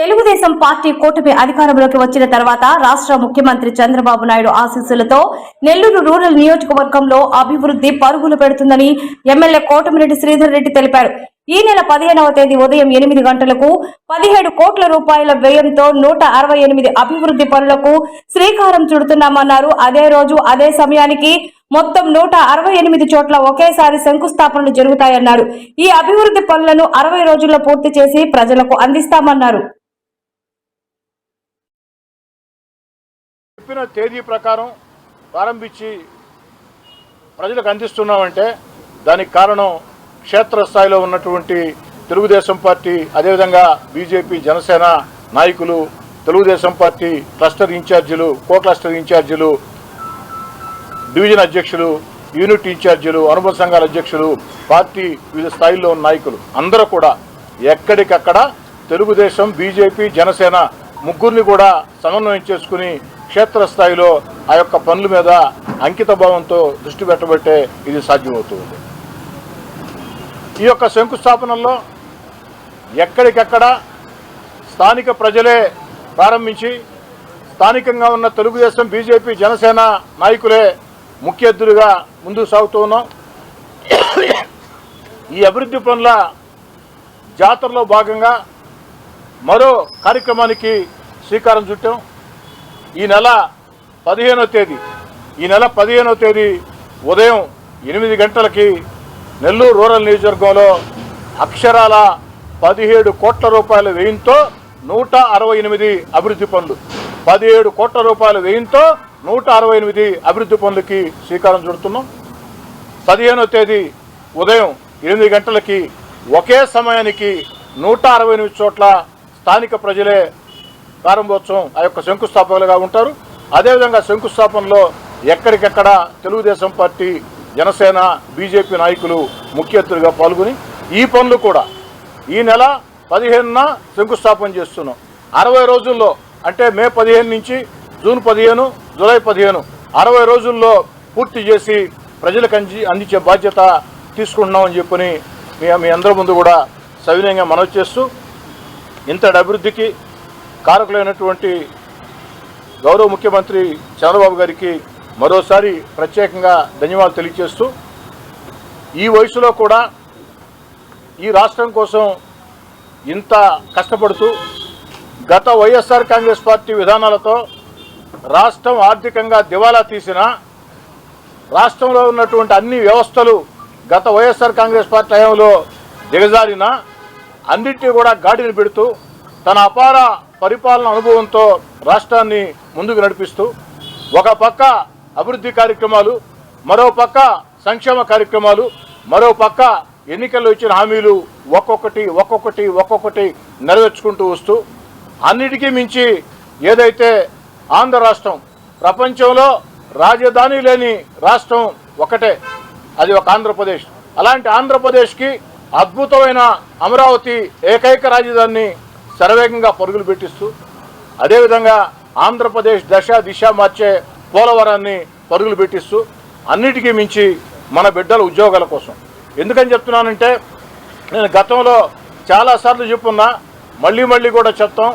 Telugu Desam party కూటమి అధికారంలోకి వచ్చిన తర్వాత రాష్ట్ర ముఖ్యమంత్రి చంద్రబాబు నాయుడు ఆశీస్సులతో నెల్లూరు రూరల్ నియోజకవర్గంలో అభివృద్ధి పరుగులు పెడుతుందని ఎమ్మెల్యే కోటమిరెడ్డి శ్రీధర్ రెడ్డి తెలిపారు. ఈ నెల 15వ తేదీ ఉదయం 8 గంటలకు 17 కోట్ల రూపాయల వ్యయంతో 168 అభివృద్ధి పనులకు శ్రీకారం చుడుతున్నామన్నారు. అదే రోజు అదే సమయానికి మొత్తం 168 చోట్ల ఒకేసారి శంకుస్థాపనలు జరుగుతాయన్నారు. ఈ అభివృద్ధి పనులను 60 రోజుల్లో పూర్తి చేసి ప్రజలకు అందిస్తామన్నారు. చెప్పిన తేదీ ప్రకారం ప్రారంభించి ప్రజలకు అందిస్తున్నామంటే దానికి కారణం క్షేత్రస్థాయిలో ఉన్నటువంటి తెలుగుదేశం పార్టీ, అదేవిధంగా బీజేపీ, జనసేన నాయకులు, తెలుగుదేశం పార్టీ క్లస్టర్ ఇన్ఛార్జీలు, కో క్లస్టర్ ఇన్ఛార్జీలు, డివిజన్ అధ్యక్షులు, యూనిట్ ఇన్ఛార్జీలు, అనుబంధ సంఘాల అధ్యక్షులు, పార్టీ వివిధ స్థాయిల్లో ఉన్న నాయకులు అందరూ కూడా ఎక్కడికక్కడ తెలుగుదేశం, బీజేపీ, జనసేన ముగ్గురిని కూడా సమన్వయం చేసుకుని క్షేత్రస్థాయిలో ఆ యొక్క పనుల మీద అంకిత భావంతో దృష్టి పెట్టబట్టే ఇది సాధ్యమవుతుంది. ఈ యొక్క శంకుస్థాపనల్లో ఎక్కడికక్కడ స్థానిక ప్రజలే ప్రారంభించి స్థానికంగా ఉన్న తెలుగుదేశం, బీజేపీ, జనసేన నాయకులే ముఖ్య అతిథులుగా ముందుకు సాగుతూ ఉన్నాం. ఈ అభివృద్ధి పనుల జాతరలో భాగంగా మరో కార్యక్రమానికి శ్రీకారం చుట్టాం. ఈ నెల 15వ తేదీ ఉదయం 8 గంటలకి నెల్లూరు రూరల్ నియోజకవర్గంలో అక్షరాల 17 కోట్ల రూపాయల వ్యయంతో 168 అభివృద్ధి పనులు, 17 కోట్ల రూపాయల వ్యయంతో 168 అభివృద్ధి పనులకి శ్రీకారం చుడుతున్నాం. 15వ తేదీ ఉదయం 8 గంటలకి ఒకే సమయానికి 168 చోట్ల స్థానిక ప్రజలే ప్రారంభోత్సవం ఆ యొక్క శంకుస్థాపకులుగా ఉంటారు. అదేవిధంగా శంకుస్థాపనలో ఎక్కడికెక్కడ తెలుగుదేశం పార్టీ, జనసేన, బీజేపీ నాయకులు ముఖ్య అతిథులుగా పాల్గొని ఈ పనులు కూడా ఈ నెల 15న శంకుస్థాపన చేస్తున్నాం. 60 రోజుల్లో అంటే మే 15 నుంచి జూన్ 15, జూలై 15 60 రోజుల్లో పూర్తి చేసి ప్రజలకు అందించే బాధ్యత తీసుకుంటున్నామని చెప్పని మీ అందరి ముందు కూడా సవినయంగా మనవి చేస్తూ ఇంతటి అభివృద్ధికి కారకులైనటువంటి గౌరవ ముఖ్యమంత్రి చంద్రబాబు గారికి మరోసారి ప్రత్యేకంగా ధన్యవాదాలు తెలియజేస్తూ ఈ వయసులో కూడా ఈ రాష్ట్రం కోసం ఇంత కష్టపడుతూ గత వైఎస్ఆర్ కాంగ్రెస్ పార్టీ విధానాలతో రాష్ట్రం ఆర్థికంగా దివాలా తీసిన, రాష్ట్రంలో ఉన్నటువంటి అన్ని వ్యవస్థలు గత వైఎస్ఆర్ కాంగ్రెస్ పార్టీ హయాంలో దిగజారిన అన్నింటినీ కూడా గాడిని పెడుతూ తన అపార పరిపాలన అనుభవంతో రాష్ట్రాన్ని ముందుకు నడిపిస్తూ ఒక పక్క అభివృద్ధి కార్యక్రమాలు, మరో పక్క సంక్షేమ కార్యక్రమాలు, మరో పక్క ఎన్నికల్లో ఇచ్చిన హామీలు ఒక్కొక్కటి నెరవేర్చుకుంటూ వస్తూ అన్నిటికీ మించి ఏదైతే ఆంధ్ర రాష్ట్రం ప్రపంచంలో రాజధాని లేని రాష్ట్రం ఒకటే, అది ఒక ఆంధ్రప్రదేశ్. అలాంటి ఆంధ్రప్రదేశ్కి అద్భుతమైన అమరావతి ఏకైక రాజధానిని శరవేగంగా పరుగులు పెట్టిస్తూ అదేవిధంగా ఆంధ్రప్రదేశ్ దిశ మార్చే పోలవరాన్ని పరుగులు పెట్టిస్తూ అన్నిటికీ మించి మన బిడ్డల ఉద్యోగాల కోసం. ఎందుకని చెప్తున్నానంటే నేను గతంలో చాలాసార్లు చెప్పున్నా, మళ్ళీ కూడా చెప్తాం.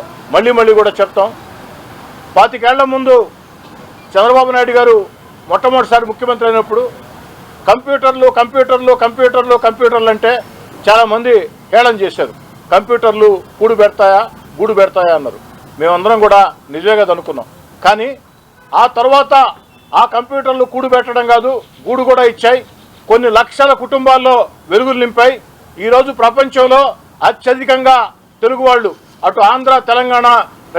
25 ఏళ్ల ముందు చంద్రబాబు నాయుడు గారు మొట్టమొదటిసారి ముఖ్యమంత్రి అయినప్పుడు కంప్యూటర్లు అంటే చాలామంది హేళన చేశారు. కంప్యూటర్లు గూడు పెడతాయా అన్నారు. మేమందరం కూడా నిజమే అనుకున్నాం. కానీ ఆ తర్వాత ఆ కంప్యూటర్లు కూడు పెట్టడం కాదు, గూడు కూడా ఇచ్చాయి. కొన్ని లక్షల కుటుంబాల్లో వెలుగులు నింపాయి. ఈరోజు ప్రపంచంలో అత్యధికంగా తెలుగు వాళ్ళు అటు ఆంధ్ర, తెలంగాణ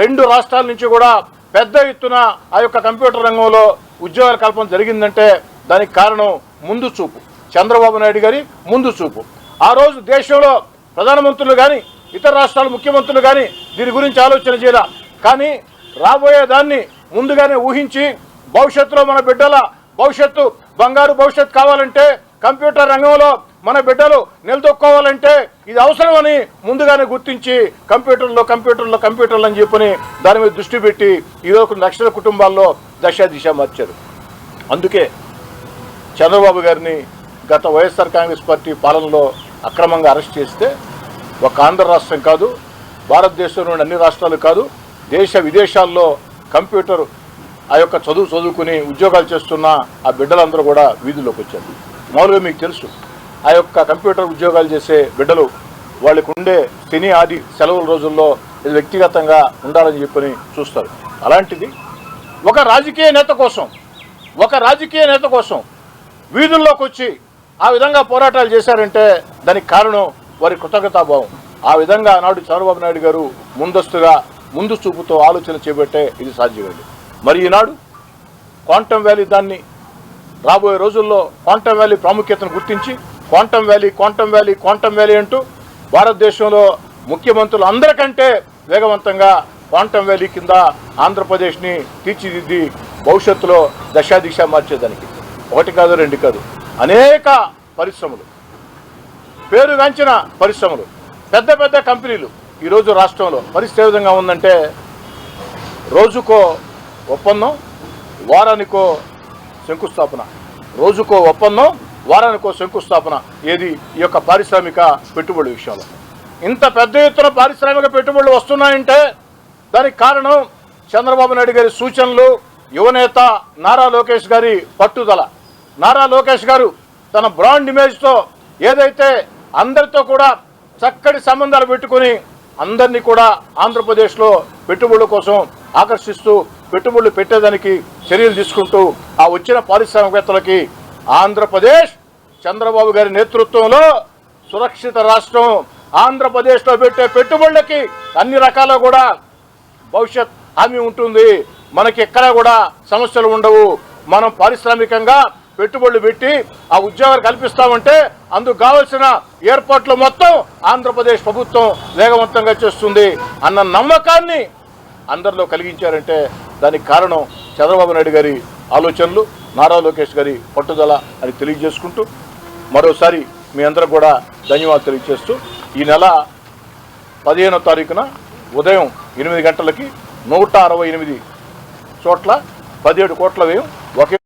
2 రాష్ట్రాల నుంచి కూడా పెద్ద ఎత్తున ఆ యొక్క కంప్యూటర్ రంగంలో ఉద్యోగాల కల్పన జరిగిందంటే దానికి కారణం ముందు చూపు, చంద్రబాబు నాయుడు గారి ముందు చూపు. ఆ రోజు దేశంలో ప్రధానమంత్రులు కానీ ఇతర రాష్ట్రాల ముఖ్యమంత్రులు కానీ దీని గురించి ఆలోచన చేయాల. కానీ రాబోయే దాన్ని ముందుగానే ఊహించి భవిష్యత్తులో మన బిడ్డల భవిష్యత్తు బంగారు భవిష్యత్తు కావాలంటే, కంప్యూటర్ రంగంలో మన బిడ్డలు నిలదొక్కోవాలంటే ఇది అవసరమని ముందుగానే గుర్తించి కంప్యూటర్లు అని చెప్పని దాని మీద దృష్టి పెట్టి ఈరోజు కొన్ని లక్షల కుటుంబాల్లో దిశ మార్చారు. అందుకే చంద్రబాబు గారిని గత వైఎస్ఆర్ కాంగ్రెస్ పార్టీ పాలనలో అక్రమంగా అరెస్ట్ చేస్తే ఒక ఆంధ్ర రాష్ట్రం కాదు, భారతదేశంలోని అన్ని రాష్ట్రాలు కాదు, దేశ విదేశాల్లో కంప్యూటర్ ఆ యొక్క చదువుకుని ఉద్యోగాలు చేస్తున్న ఆ బిడ్డలందరూ కూడా వీధుల్లోకి వచ్చారు. మామూలుగా మీకు తెలుసు, ఆ యొక్క కంప్యూటర్ ఉద్యోగాలు చేసే బిడ్డలు వాళ్ళకు ఉండే శని ఆది సెలవుల రోజుల్లో ఇది వ్యక్తిగతంగా ఉండాలని చెప్పని చూస్తారు. అలాంటిది ఒక రాజకీయ నేత కోసం వీధుల్లోకి వచ్చి ఆ విధంగా పోరాటాలు చేశారంటే దానికి కారణం వారి కృతజ్ఞతాభావం. ఆ విధంగా ఆనాడు చంద్రబాబు నాయుడు గారు ముందు చూపుతో ఆలోచన చేపట్టే ఇది సాధ్యమైంది. మరి ఈనాడు క్వాంటమ్ వ్యాలీ దాన్ని రాబోయే రోజుల్లో క్వాంటమ్ వ్యాలీ ప్రాముఖ్యతను గుర్తించి క్వాంటమ్ వ్యాలీ అంటూ భారతదేశంలో ముఖ్యమంత్రులు అందరికంటే వేగవంతంగా క్వాంటమ్ వ్యాలీ కింద ఆంధ్రప్రదేశ్ని తీర్చిదిద్ది భవిష్యత్తులో దశాదిశ మార్చేదానికి 1 కాదు 2 కాదు అనేక పరిశ్రమలు, పేరుగాంచిన పరిశ్రమలు, పెద్ద కంపెనీలు ఈరోజు రాష్ట్రంలో పరిస్థితి ఏ విధంగా ఉందంటే రోజుకో ఒప్పందం వారానికో శంకుస్థాపన ఏది ఈ యొక్క పారిశ్రామిక పెట్టుబడుల విషయంలో. ఇంత పెద్ద ఎత్తున పారిశ్రామిక పెట్టుబడులు వస్తున్నాయంటే దానికి కారణం చంద్రబాబు నాయుడు గారి సూచనలు, యువనేత నారా లోకేష్ గారి పట్టుదల. నారా లోకేష్ గారు తన బ్రాండ్ ఇమేజ్తో ఏదైతే అందరితో కూడా చక్కటి సంబంధాలు పెట్టుకుని అందరినీ కూడా ఆంధ్రప్రదేశ్లో పెట్టుబడుల కోసం ఆకర్షిస్తూ పెట్టుబడులు పెట్టేదానికి చర్యలు తీసుకుంటూ ఆ వచ్చిన పారిశ్రామికవేత్తలకి ఆంధ్రప్రదేశ్ చంద్రబాబు గారి నేతృత్వంలో సురక్షిత రాష్ట్రం, ఆంధ్రప్రదేశ్లో పెట్టే పెట్టుబడులకి అన్ని రకాల కూడా భవిష్యత్ హామీ ఉంటుంది. మనకి ఎక్కడా కూడా సమస్యలు ఉండవు. మనం పారిశ్రామికంగా పెట్టుబడులు పెట్టి ఆ ఉద్యోగాలు కల్పిస్తామంటే అందుకు కావాల్సిన ఏర్పాట్లు మొత్తం ఆంధ్రప్రదేశ్ ప్రభుత్వం వేగవంతంగా చేస్తుంది అన్న నమ్మకాన్ని అందరిలో కలిగించారంటే దానికి కారణం చంద్రబాబు నాయుడు గారి ఆలోచనలు, నారా లోకేష్ గారి పట్టుదల అని తెలియజేసుకుంటూ మరోసారి మీ అందరూ కూడా ధన్యవాదాలు తెలియజేస్తూ ఈ నెల 15వ తారీఖున ఉదయం 8 గంటలకి 168 చోట్ల 17 కోట్ల వ్యయం ఒకే